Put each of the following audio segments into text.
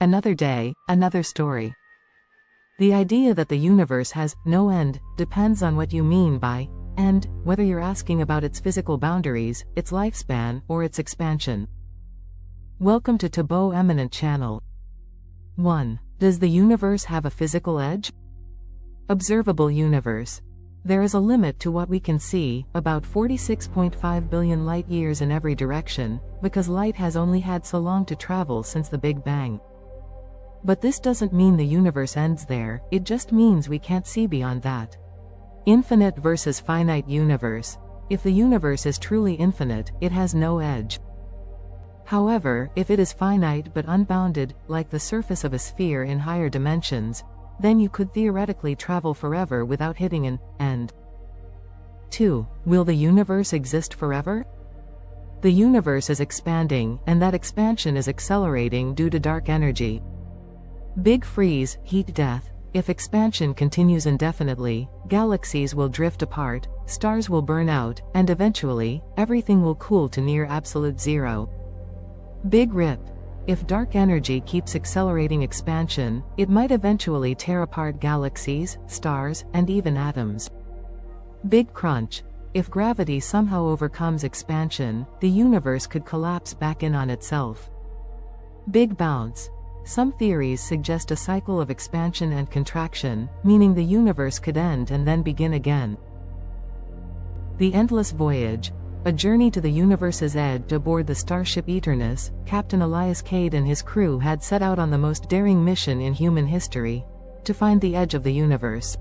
Another day, another story. The idea that the universe has no end depends on what you mean by end, whether you're asking about its physical boundaries, its lifespan, or its expansion. Welcome to Tabo Eminent Channel. 1. Does the universe have a physical edge? Observable universe. There is a limit to what we can see, about 46.5 billion light-years in every direction, because light has only had so long to travel since the Big Bang. But this doesn't mean the universe ends there, it just means we can't see beyond that. Infinite versus finite universe. If the universe is truly infinite, it has no edge. However, if it is finite but unbounded, like the surface of a sphere in higher dimensions, then you could theoretically travel forever without hitting an end. 2. Will the universe exist forever? The universe is expanding, and that expansion is accelerating due to dark energy. Big freeze, heat death. If expansion continues indefinitely, galaxies will drift apart, stars will burn out, and eventually, everything will cool to near absolute zero. Big rip. If dark energy keeps accelerating expansion, it might eventually tear apart galaxies, stars, and even atoms. Big crunch. If gravity somehow overcomes expansion, the universe could collapse back in on itself. Big bounce. Some theories suggest a cycle of expansion and contraction, meaning the universe could end and then begin again. The endless voyage. A journey to the universe's edge aboard the starship Eternus, Captain Elias Cade and his crew had set out on the most daring mission in human history, to find the edge of the universe.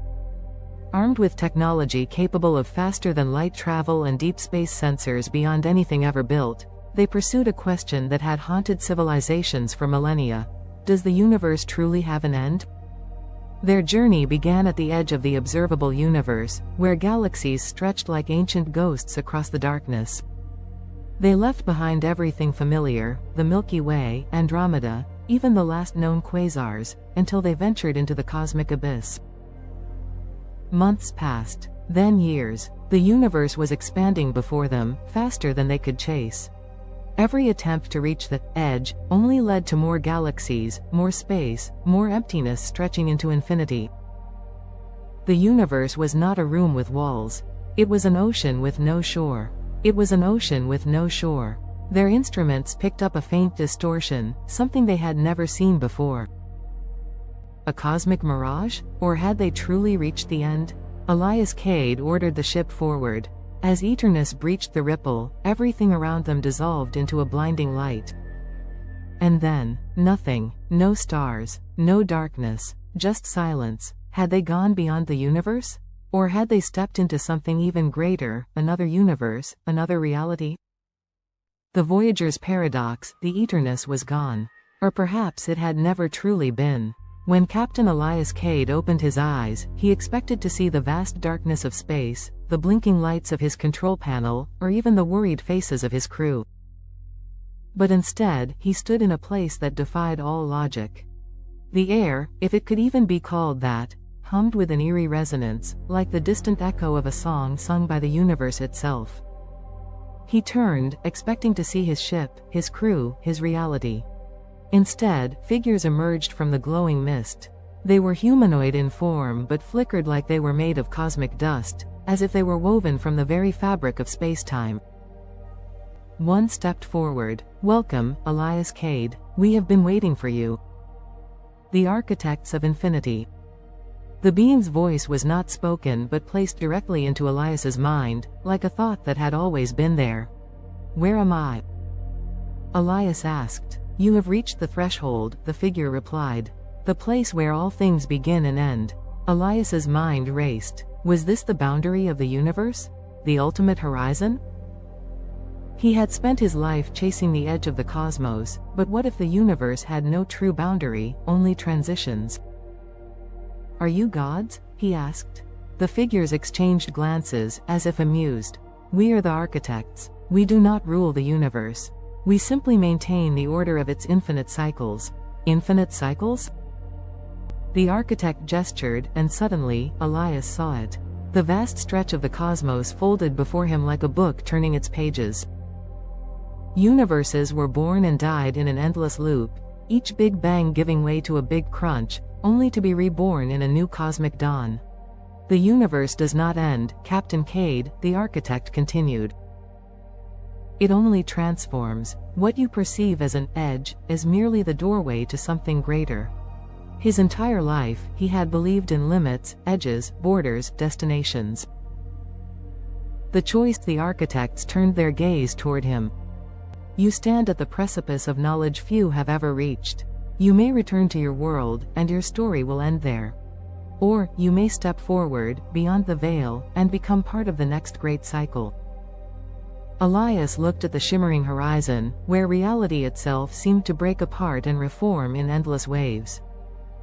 Armed with technology capable of faster-than-light travel and deep space sensors beyond anything ever built, they pursued a question that had haunted civilizations for millennia. Does the universe truly have an end? Their journey began at the edge of the observable universe, where galaxies stretched like ancient ghosts across the darkness. They left behind everything familiar, the Milky Way, Andromeda, even the last known quasars, until they ventured into the cosmic abyss. Months passed, then years. The universe was expanding before them, faster than they could chase. Every attempt to reach the edge only led to more galaxies, more space, more emptiness stretching into infinity. The universe was not a room with walls. It was an ocean with no shore. It was an ocean with no shore. Their instruments picked up a faint distortion, something they had never seen before. A cosmic mirage? Or had they truly reached the end? Elias Cade ordered the ship forward. As Eternus breached the ripple, everything around them dissolved into a blinding light. And then, nothing, no stars, no darkness, just silence. Had they gone beyond the universe? Or had they stepped into something even greater, another universe, another reality? The Voyager's paradox, the Eternus was gone. Or perhaps it had never truly been. When Captain Elias Cade opened his eyes, he expected to see the vast darkness of space, the blinking lights of his control panel, or even the worried faces of his crew. But instead, he stood in a place that defied all logic. The air, if it could even be called that, hummed with an eerie resonance, like the distant echo of a song sung by the universe itself. He turned, expecting to see his ship, his crew, his reality. Instead, figures emerged from the glowing mist. They were humanoid in form but flickered like they were made of cosmic dust, as if they were woven from the very fabric of space-time. One stepped forward. "Welcome, Elias Cade. We have been waiting for you." The architects of infinity. The being's voice was not spoken but placed directly into Elias's mind, like a thought that had always been there. "Where am I?" Elias asked. "You have reached the threshold," the figure replied. "The place where all things begin and end." Elias's mind raced. Was this the boundary of the universe? The ultimate horizon? He had spent his life chasing the edge of the cosmos, but what if the universe had no true boundary, only transitions? "Are you gods?" he asked. The figures exchanged glances, as if amused. "We are the architects. We do not rule the universe. We simply maintain the order of its infinite cycles." Infinite cycles? The architect gestured, and suddenly, Elias saw it. The vast stretch of the cosmos folded before him like a book turning its pages. Universes were born and died in an endless loop, each Big Bang giving way to a big crunch, only to be reborn in a new cosmic dawn. The universe does not end, Captain Cade, the architect continued. It only transforms. What you perceive as an edge is merely the doorway to something greater. His entire life, he had believed in limits, edges, borders, destinations. The choice the architects turned their gaze toward him. You stand at the precipice of knowledge few have ever reached. You may return to your world, and your story will end there. Or, you may step forward, beyond the veil, and become part of the next great cycle. Elias looked at the shimmering horizon, where reality itself seemed to break apart and reform in endless waves.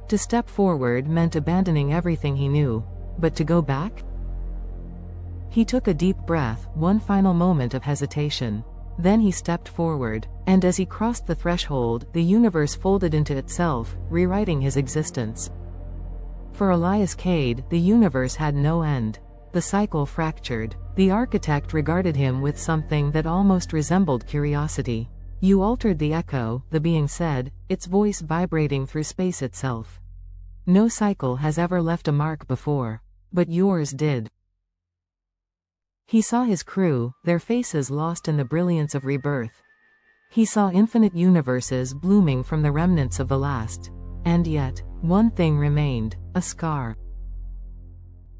To step forward meant abandoning everything he knew. But to go back? He took a deep breath, one final moment of hesitation. Then he stepped forward, and as he crossed the threshold, the universe folded into itself, rewriting his existence. For Elias Cade, the universe had no end. The cycle fractured. The architect regarded him with something that almost resembled curiosity. You altered the echo, the being said, its voice vibrating through space itself. No cycle has ever left a mark before. But yours did. He saw his crew, their faces lost in the brilliance of rebirth. He saw infinite universes blooming from the remnants of the last. And yet, one thing remained, a scar.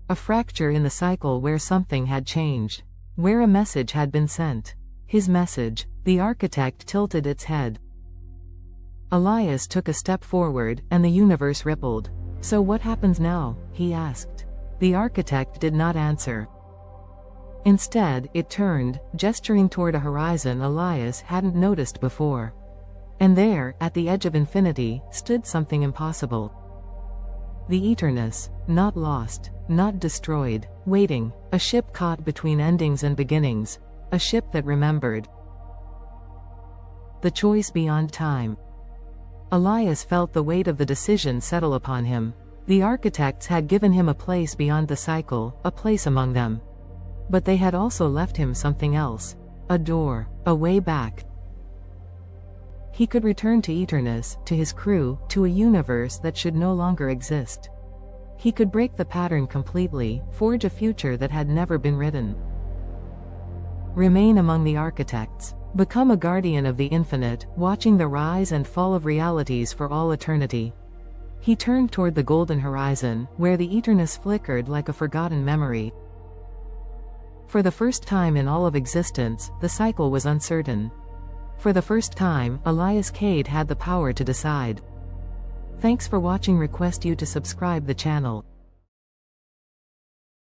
A fracture in the cycle where something had changed. Where a message had been sent. His message. The architect tilted its head. Elias took a step forward, and the universe rippled. So what happens now? He asked. The architect did not answer. Instead, it turned, gesturing toward a horizon Elias hadn't noticed before. And there, at the edge of infinity, stood something impossible. The Eternus, not lost, not destroyed, waiting, a ship caught between endings and beginnings, a ship that remembered. The choice beyond time. Elias felt the weight of the decision settle upon him. The architects had given him a place beyond the cycle, a place among them. But they had also left him something else. A door, a way back. He could return to Eternus, to his crew, to a universe that should no longer exist. He could break the pattern completely, forge a future that had never been written. Remain among the architects. Become a guardian of the infinite, watching the rise and fall of realities for all eternity. He turned toward the golden horizon, where the Eternus flickered like a forgotten memory. For the first time in all of existence, the cycle was uncertain. For the first time, Elias Cade had the power to decide. Thanks for watching. Request you to subscribe the channel.